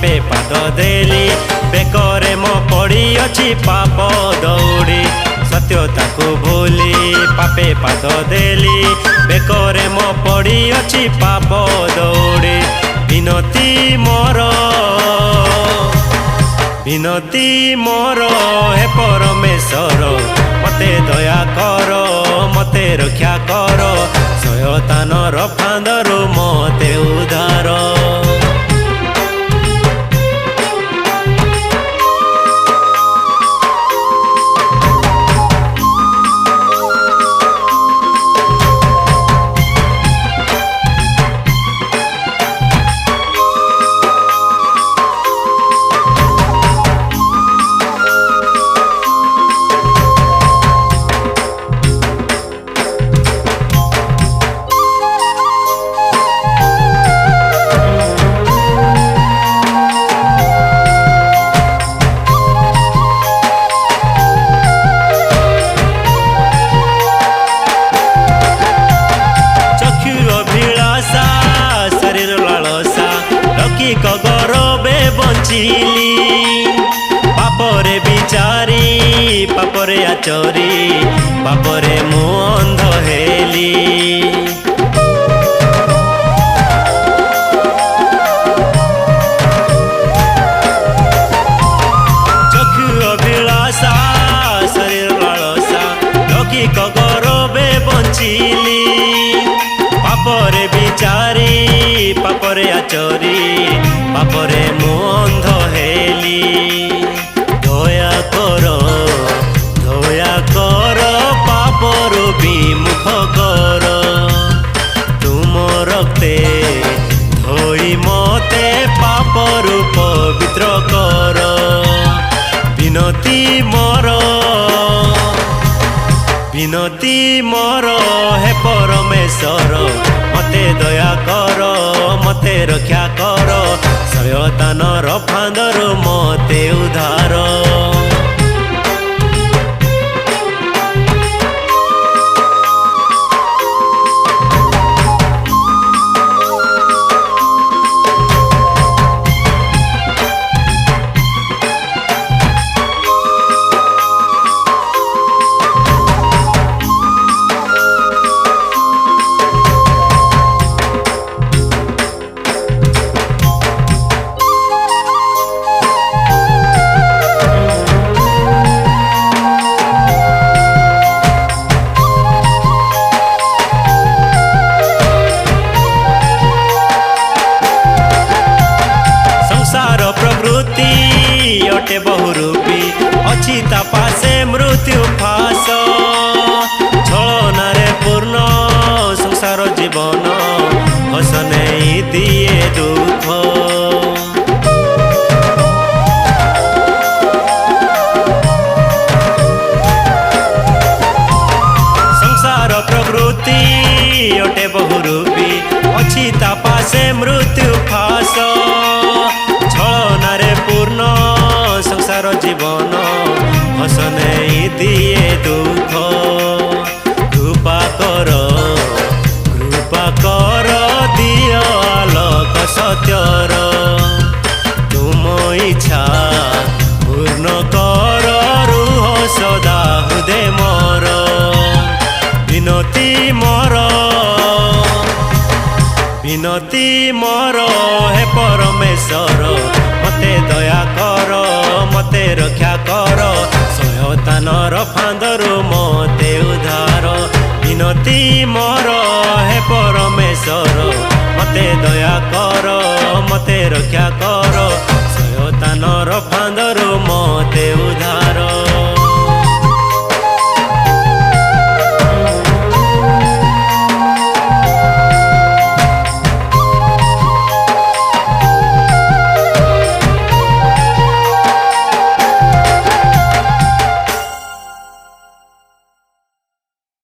पापे पाद देली बेकरे मो पड़ी अछि पाप दौड़ी सत्यता को भूली पापे पाद देली बेकरे मो पड़ी अछि पाप दौड़ी विनती मोर हे परमेश्वर मते दया कर मते रक्षा कर शयतानर फांदरु मते उद्धार गौरवे बंचिली पापरे बिचारी पापरे आचरी पापरे मु अंध हेली चक्षु अभिलाषा शरीर लालसा लौकिक गौरवे बंचिली पापरे बिचारी पापरे आचरी पापरे मु अंध हेली दया कर पापरु विमुख कर तुम रक्ते धोई मते पापरु पवित्र कर विनती मोर हे परमेश्वर मते दया कर मते रक्षा कर शयतानर फांदरु मते उद्धार अटे बहुरूपी अच्छी तपासे मृत्यु फास छलनारे पूर्ण संसार जीवन हस नहीं दिए दुख संसार प्रवृत्ति अटे बहुरूपी अच्छी तपासे मृत्यु फास छलनारे पूर्ण संसार जीवन हस नहीं दिए दुख कृपा कर दिया आलोक सत्यर तुम इच्छा पूर्ण कर रुह सदा हृदय मोर विनती मोर हे परमेश्वर मते दया कर मते रक्षा कर शयतानर फांदरु मते उद्धार विनती मोर हे परमेश्वर मते दया कर मते रक्षा कर